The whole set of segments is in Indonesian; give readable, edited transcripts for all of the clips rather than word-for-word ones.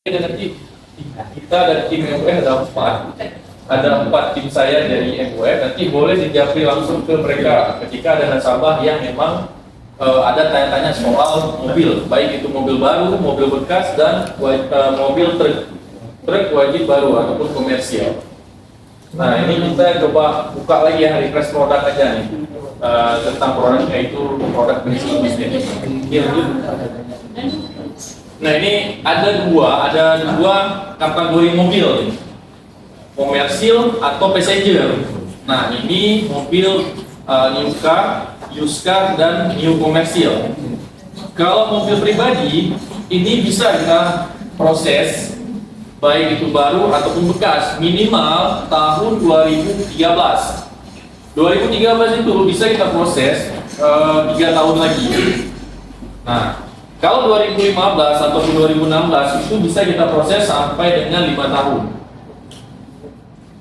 Nanti kita dan tim MUF ada empat tim saya dari MUF, nanti boleh dijawab langsung ke mereka ketika ada nasabah yang memang ada tanya-tanya soal mobil, baik itu mobil baru, mobil bekas, dan mobil truk wajib baru ataupun komersial. Nah, ini kita coba buka lagi ya, refresh produk aja nih tentang produknya, itu produk basic bisnis. Nah, ini ada dua kategori mobil nih, komersil atau passenger. Nah, ini mobil new car, used car, dan new komersil. Kalau mobil pribadi ini bisa kita proses baik itu baru ataupun bekas minimal tahun 2013. 2013 itu bisa kita proses 3 tahun lagi. Nah, kalau 2015 ataupun 2016 itu bisa kita proses sampai dengan 5 tahun.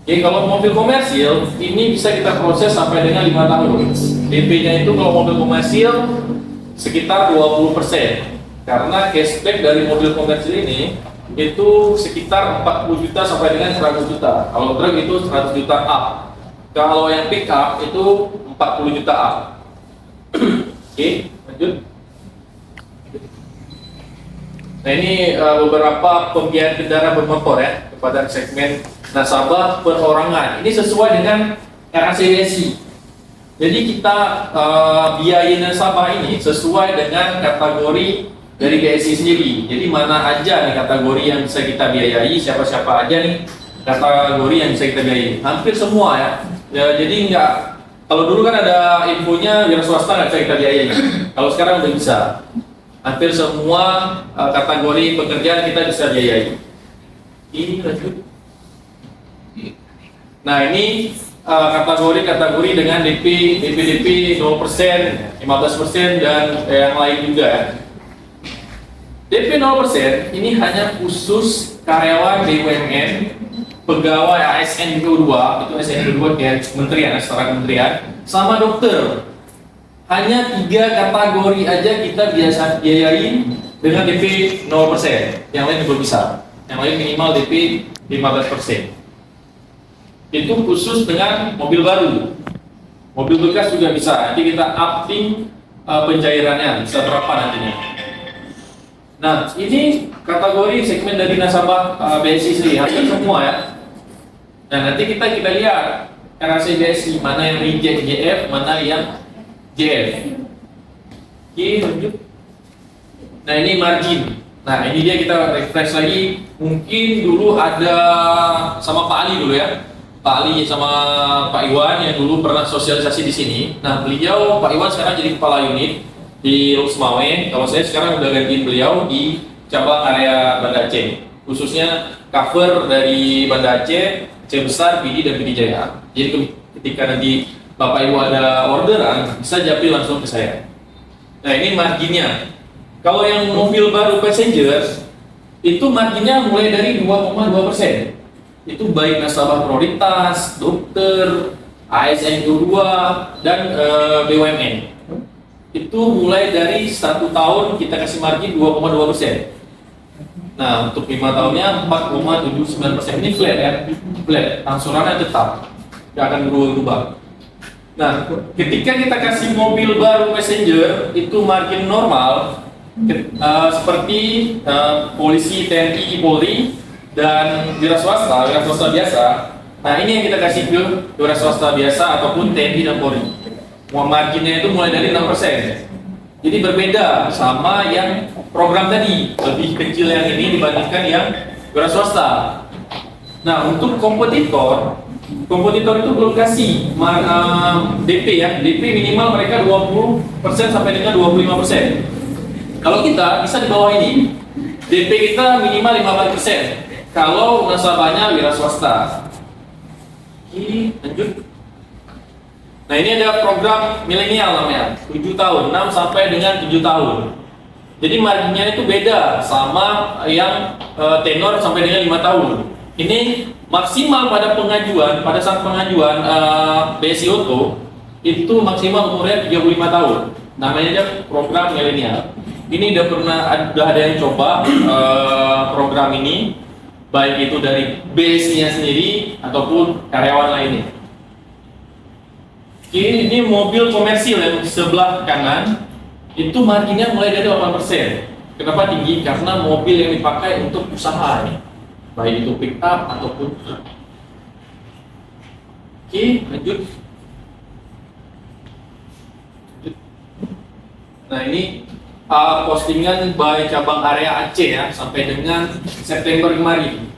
Oke, kalau mobil komersil ini bisa kita proses sampai dengan 5 tahun. DP-nya itu kalau mobil komersil sekitar 20%. Karena cashback dari mobil komersil ini itu sekitar 40 juta sampai dengan 100 juta. Kalau truk itu 100 juta up. Kalau yang pick up itu 40 juta up. Oke, lanjut. Nah, ini beberapa pembiayaan kendaraan bermotor ya kepada segmen nasabah perorangan. Ini sesuai dengan RACDSI. Jadi kita biayai nasabah ini sesuai dengan kategori dari GSI sendiri. Jadi mana aja nih kategori yang bisa kita biayai, siapa-siapa aja nih kategori yang bisa kita biayai. Hampir semua ya. Jadi enggak, kalau dulu kan ada infonya wira swasta nggak bisa kita biayai. Kalau sekarang udah bisa. Hampir semua kategori pekerjaan kita bisa biayai. Ini lanjut. Nah, ini kategori dengan DP 0%, 15%, dan yang lain juga ya. DP 0% ini hanya khusus karyawan BUMN, pegawai ASN 2, itu ASN 2 kayak kementerian, setara kementerian, sama dokter. Hanya 3 kategori aja kita biasa biayain dengan DP 0%. Yang lain juga bisa. Yang lain minimal DP 15%. Itu khusus dengan mobil baru. Mobil bekas juga bisa. Nanti kita upting pencairannya, bisa berapa nantinya. Nah, ini kategori segmen dari nasabah BSI sendiri, hampir semua ya. Nah, nanti kita lihat RAC BSI mana yang reject JF, mana yang JF. Oke, lanjut. Nah, ini margin. Nah, ini dia, kita refresh lagi. Mungkin dulu ada sama Pak Ali dulu ya. Pak Ali sama Pak Iwan yang dulu pernah sosialisasi di sini. Nah, beliau, Pak Iwan sekarang jadi kepala unit di Rusmawe. Kalau saya sekarang udah gantiin beliau di cabang area Banda Aceh. Khususnya cover dari Banda Aceh, Aceh Besar, PD, dan PD Jaya. Jadi ketika nanti Bapak Ibu ada orderan, bisa japri langsung ke saya. Nah, ini marginnya. Kalau yang mobil baru passenger, itu marginnya mulai dari 2,2%. Itu baik nasabah prioritas, dokter, ASN 2, dan BUMN. Itu mulai dari 1 tahun kita kasih margin 2,2%. Nah, untuk 5 tahunnya 4,79%. Ini flat ya, flat. Angsurannya tetap, tidak akan berubah. Nah, ketika kita kasih mobil baru passenger, itu margin normal, seperti polisi, TNI, Polri, dan wira swasta biasa. Nah, ini yang kita kasih ke wira swasta biasa ataupun TNI dan Polri. Marginnya itu mulai dari 6%. Jadi berbeda sama yang program tadi, lebih kecil yang ini dibandingkan yang wira swasta. Nah, untuk kompetitor itu belum kasih DP ya. DP minimal mereka 20% sampai dengan 25%. Kalau kita bisa di bawah ini. DP kita minimal 15%. Kalau nasabahnya wira swasta. Ini lanjut. Nah, ini ada program milenial namanya, 7 tahun, 6 sampai dengan 7 tahun. Jadi marginnya itu beda sama yang tenor sampai dengan 5 tahun. Ini maksimal pada saat pengajuan BSI Auto itu maksimal umurnya 35 tahun. Namanya aja program milenial. ini udah ada yang coba program ini, baik itu dari base-nya sendiri ataupun karyawan lainnya. Ini mobil komersil yang sebelah kanan itu marginnya mulai dari 8%. Kenapa tinggi? Karena mobil yang dipakai untuk usaha ini, baik itu pick up ataupun truk. Oke, lanjut. Nah ini postingan by cabang area Aceh ya sampai dengan September kemarin.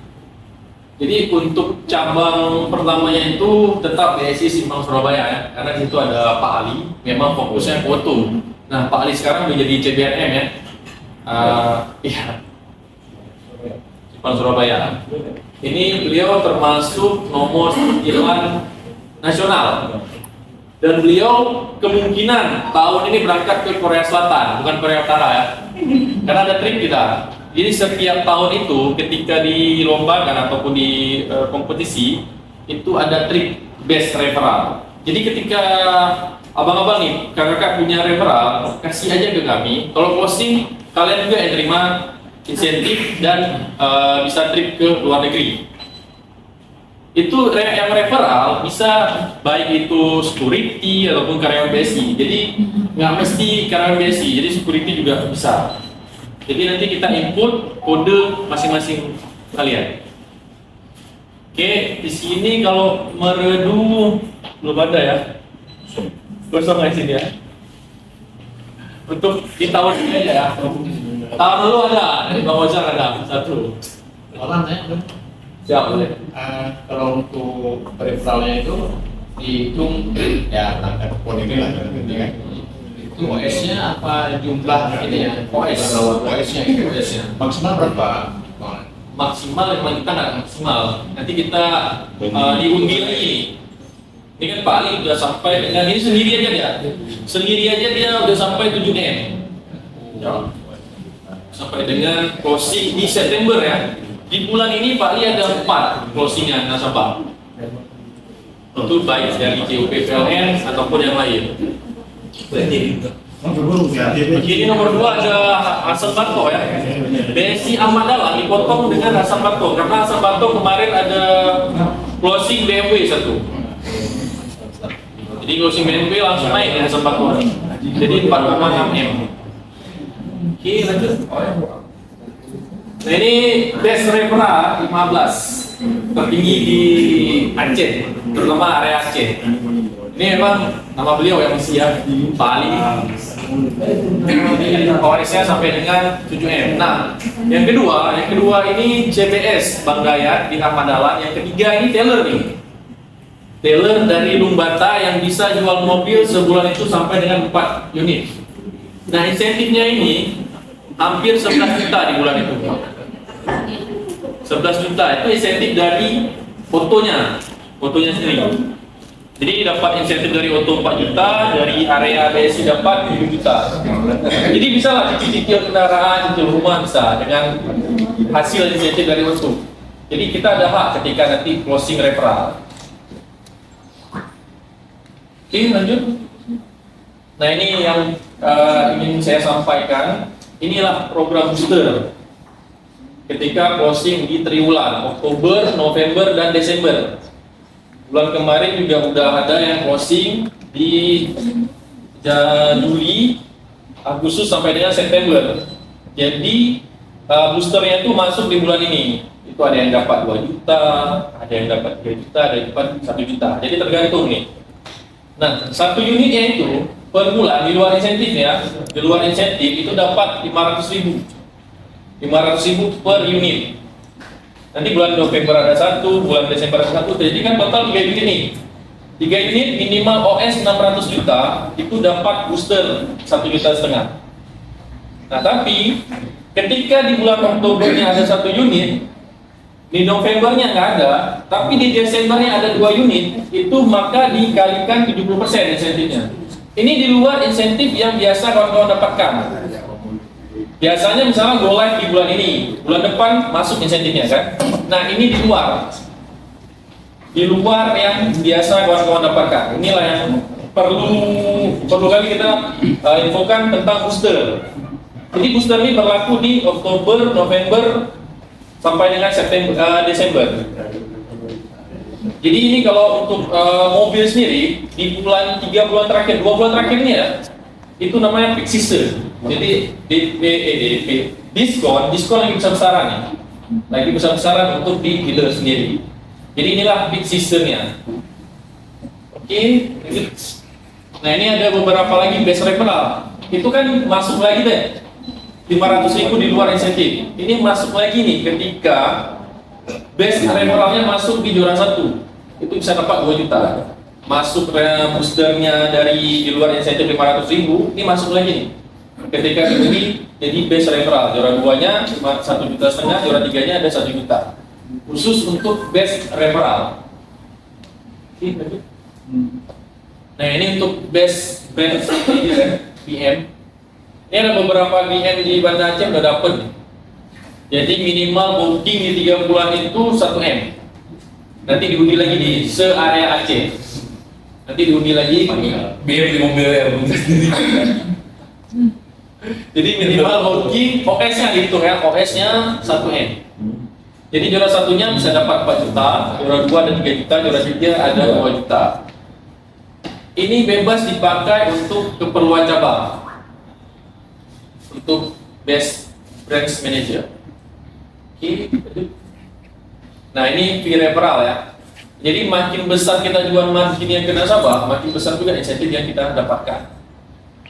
Jadi untuk cabang pertamanya itu tetap BSI Simpang Surabaya ya, karena di situ ada Pak Ali, memang fokusnya foto. Nah Pak Ali sekarang menjadi CBRM ya. Iya, Simpang Surabaya. Ini beliau termasuk nomor 9 nasional. Dan beliau kemungkinan tahun ini berangkat ke Korea Selatan, bukan Korea Utara ya. Karena ada trik kita. Jadi setiap tahun itu ketika dilombakan ataupun di kompetisi itu ada trik best referral. Jadi ketika abang-abang nih, kakak-kakak punya referral, kasih aja ke kami. Kalau closing kalian juga yang terima insentif dan bisa trip ke luar negeri. Itu yang referral bisa baik itu security ataupun karyawan BSI. Jadi nggak mesti karyawan BSI, jadi security juga bisa. Jadi nanti kita input kode masing-masing kalian. Oke, di sini kalau Meredu belum ada ya, kosong di sini ya. Untuk di tahun ini aja ya. Tahun lalu ada, dari Bang Ojak ada satu. Orang saya Siap boleh. kalau untuk referralnya itu dihitung ya angka pon ini lah kan. Itu OS-nya apa jumlah ini ya? OS-nya itu maksimal berapa? Maksimal memang kita nggak maksimal. Nanti kita diundi lagi. Ini kan Pak Ali udah sampai dengan ini sendiri aja dia. Sendiri aja dia udah sampai 7 M. Ya. Sampai dengan closing di September ya. Di bulan ini Pak Ali ada 4 closingan nasabah. Itu baik dari CUP PLN ataupun yang lain. Begini nomor 2 ada Hasan Barto ya. BSI Ahmad Dahlan dipotong dengan Hasan Barto karena Hasan Barto kemarin ada closing BMW 1. Jadi closing BMW langsung naik ya Hasan Barto. Jadi 4,6 M. Oke lanjut. Nah ini best referral 15 tertinggi di Aceh, terutama area Aceh. Ini memang nama beliau yang siap di Bali. Jadi OS-nya sampai dengan 7M. Nah, yang kedua ini CBS Bang Dayat di Ahmad Dahlan. Yang ketiga ini Taylor nih. Taylor dari Lumbata yang bisa jual mobil sebulan itu sampai dengan 4 unit. Nah, insentifnya ini hampir 11 juta di bulan itu. 11 juta itu insentif dari fotonya sendiri. Jadi dapat insentif dari Oto 4 juta, dari area BSI dapat 7 juta. Jadi bisa lah cicil kendaraan, cicil rumah bisa dengan hasil insentif dari Oto. Jadi kita ada hak ketika nanti closing referral. Oke lanjut. Nah ini yang ingin saya sampaikan. Inilah program booster. Ketika closing di triwulan Oktober, November, dan Desember. Bulan kemarin juga udah ada yang closing di Juli, Agustus sampai dengan September. Jadi boosternya itu masuk di bulan ini. Itu ada yang dapat 2 juta, ada yang dapat 3 juta, ada yang dapat 1 juta. Jadi tergantung nih. Nah, 1 unitnya itu per bulan di luar insentif ya, di luar insentif itu dapat 500.000. 500.000 per unit. Nanti bulan November ada 1, bulan Desember ada 1, jadi kan total 3 unit nih. 3 unit minimal OS 600 juta itu dapat booster 1,5 juta. Nah tapi ketika di bulan Oktobernya ada 1 unit, di Novembernya nggak ada, tapi di Desembernya ada 2 unit, itu maka dikalikan 70% insentifnya. Ini di luar insentif yang biasa kawan-kawan dapatkan. Biasanya misalnya go live di bulan ini, bulan depan masuk insentifnya kan. Nah ini di luar yang biasa kawan-kawan dapatkan. Inilah yang perlu kali kita infokan tentang booster. Jadi booster ini berlaku di Oktober, November sampai dengan Desember. Jadi ini kalau untuk mobil sendiri di bulan 3 bulan terakhir, 2 bulan terakhir ini ya, itu namanya peak season. Jadi diskon lagi besar-besaran nih, lagi besar-besaran untuk di dealer sendiri. Jadi inilah peak seasonnya. Oke. Nah ini ada beberapa lagi best referral. Itu kan masuk lagi deh 500.000 di luar insentif. Ini masuk lagi nih ketika best referralnya masuk di juara 1, itu bisa dapat 2 juta. Masuk boosternya dari di luar insentif 500.000, ini masuk lagi nih. Ketika ini jadi best referral, juara 2-nya 1,5 juta, juara 3-nya ada 1 juta. Khusus untuk best referral. Nah ini untuk best brand PM. Ini ada beberapa BM di Banda Aceh udah dapet nih. Jadi minimal booking di 3 bulan itu 1M. Nanti diundi lagi di se-area Aceh. Nanti diundi lagi biar di mobil ya Jadi minimal booking OS-nya dihitung ya, OS-nya 1M. Jadi juara 1-nya bisa dapat 4 juta, juara 2 ada 3 juta, juara 3 ada 2 juta. Ini bebas dipakai untuk keperluan cabang. Untuk best branch manager. Oke. Nah ini fee referral ya. Jadi makin besar kita jual margin yang ke nasabah, makin besar juga insentif yang kita dapatkan.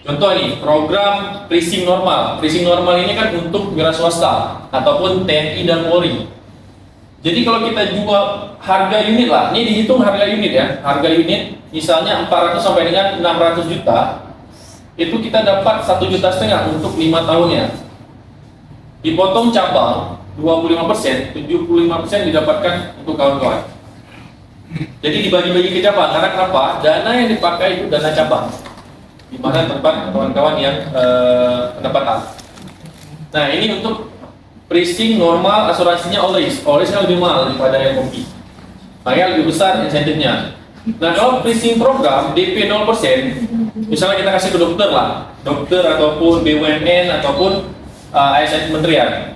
Contoh nih, program pricing normal. Pricing normal ini kan untuk wira swasta ataupun TNI dan Polri. Jadi kalau kita jual harga unit lah, ini dihitung harga unit ya. Harga unit misalnya 400 sampai dengan 600 juta, itu kita dapat 1,5 juta untuk 5 tahunnya. Dipotong cabang 25%, 75% didapatkan untuk kawan-kawan. Jadi dibagi-bagi ke cabang, karena kenapa? Dana yang dipakai itu dana cabang, di mana tempat kawan-kawan yang pendapatan. Nah ini untuk pricing normal, asuransinya all risk kan lebih mahal daripada yang kopi, makanya lebih besar insentifnya. Nah kalau pricing program DP 0%, misalnya kita kasih ke dokter lah, dokter ataupun BUMN ataupun ASN kementerian,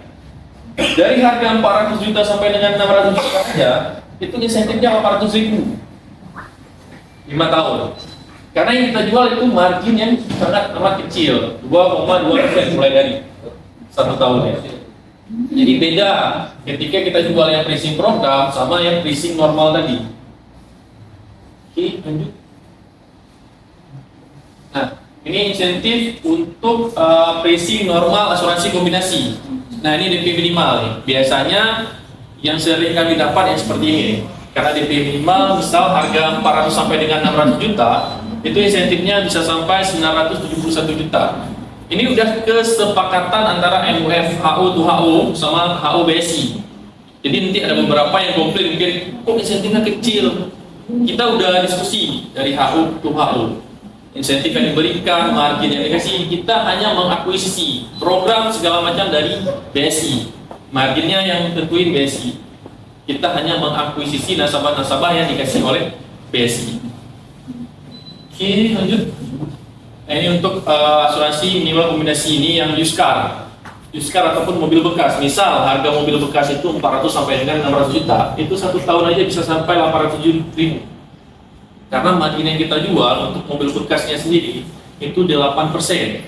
dari harga 400 juta sampai dengan 600 juta saja, itu insentifnya 800.000 5 tahun. Karena yang kita jual itu margin yang sangat amat kecil, 2,2% mulai dari 1 tahun ya. Jadi beda ketika kita jual yang pricing program sama yang pricing normal tadi. Oke, lanjut. Nah, ini insentif untuk pricing normal asuransi kombinasi. Nah, ini DP minimal nih. Biasanya yang sering kami dapat yang seperti ini. Karena DP minimal misal harga 400 sampai dengan 600 juta, itu insentifnya bisa sampai 971 juta. Ini udah kesepakatan antara MUF HU to HU sama HU BSI. Jadi nanti ada beberapa yang komplain mungkin kok insentifnya kecil. Kita udah diskusi dari HU to HU. Insentif yang diberikan, margin yang dikasih, kita hanya mengakuisisi program segala macam dari BSI. Marginnya yang tentuin BSI. Kita hanya mengakuisisi nasabah-nasabah yang dikasih oleh BSI. Oke, lanjut. Nah, ini untuk asuransi minimal kombinasi ini yang used car ataupun mobil bekas. Misal harga mobil bekas itu 400 sampai dengan 600 juta, itu 1 tahun aja bisa sampai 807.000. Karena margin yang kita jual untuk mobil bekasnya sendiri itu 8%.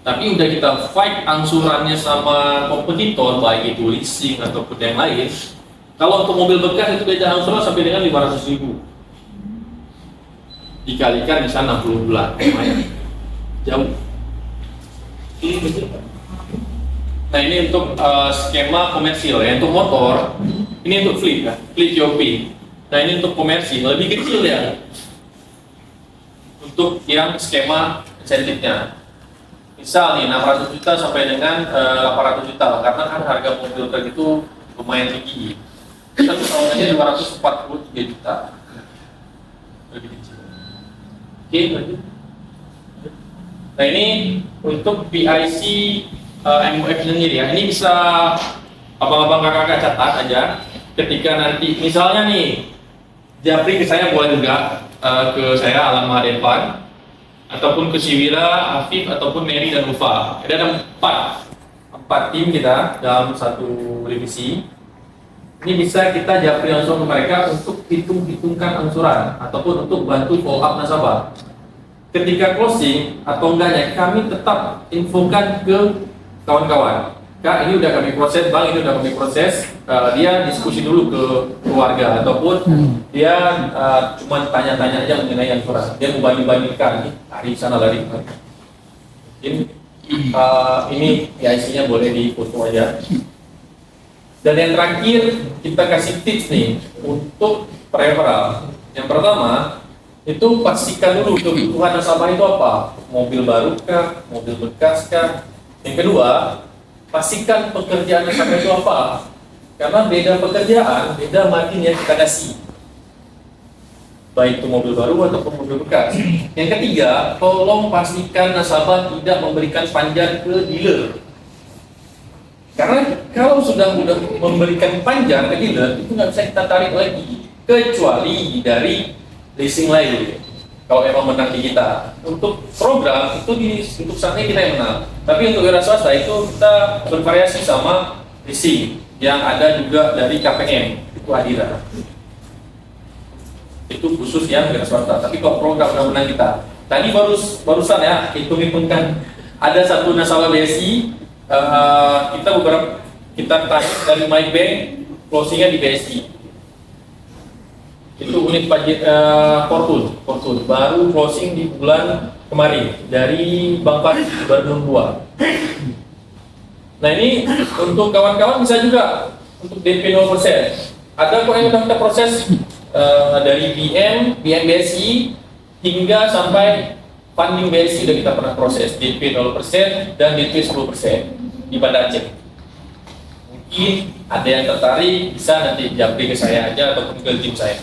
Tapi udah kita fight angsurannya sama kompetitor, baik itu leasing ataupun yang lain. Kalau untuk mobil bekas itu beda angsuran sampai dengan 500.000. Dikalikan bisa 60 bulan, lumayan jauh. Ini betul. Nah ini untuk skema komersil ya. Untuk motor, ini untuk fleet ya, fleet COP. Nah ini untuk komersil lebih kecil ya. Untuk yang skema insentifnya, misal nih 600 juta sampai dengan 800 juta, karena kan harga mobil truk itu lumayan tinggi. 1 tahun aja 243 juta, lebih kecil. Oke, lanjut. Nah ini untuk PIC MUF sendiri ya. Ini bisa abang-abang kakak-kakak catat aja. Ketika nanti misalnya nih Japri ke saya boleh juga ke saya alamat Depan. ataupun ke Siwira, Afif, ataupun Mary dan Ufa. Ada empat tim kita dalam satu divisi. Ini bisa kita japri langsung ke mereka untuk hitungkan angsuran ataupun untuk bantu follow up nasabah. Ketika closing atau enggaknya, kami tetap infokan ke kawan-kawan. Kak, ini udah kami proses, bang, ini udah kami proses. Dia diskusi dulu ke keluarga ataupun dia cuma tanya-tanya aja mengenai angsuran. Dia mau banding-bandingkan ini hari sana lari. Ini ya isinya boleh difoto aja. Dan yang terakhir kita kasih tips nih untuk referral. Yang pertama itu pastikan dulu kebutuhan nasabah itu apa, mobil baru kah, mobil bekas kah. Yang kedua, pastikan pekerjaan nasabah itu apa, karena beda pekerjaan, beda margin yang kita kasih, baik itu mobil baru ataupun mobil bekas. Yang ketiga, tolong pastikan nasabah tidak memberikan panjar ke dealer. Karena kalau sudah memberikan panjar ke dealer, itu nggak bisa kita tarik lagi, kecuali dari leasing lain. Kalau emang menang di kita, untuk program itu untuk saatnya kita yang menang. Tapi untuk wira swasta itu kita bervariasi sama leasing yang ada juga dari KPM, itu Adira. Itu khusus yang wira swasta. Tapi kalau program yang menang kita, tadi barusan ya hitung-hitungkan ada satu nasabah BSI. Kita tarik dari MyBank, closingnya di BSI. Itu unit pajak Fortune baru closing di bulan kemarin dari Bank Paris Bandung 2. Nah ini untuk kawan-kawan bisa juga untuk DP 0%. Ada kok yang sudah kita proses dari BM BSI hingga sampai funding BSI sudah kita pernah proses DP 0% dan DP 10% di Banda Aceh. Mungkin ada yang tertarik bisa nanti japri ke saya aja ataupun ke tim saya.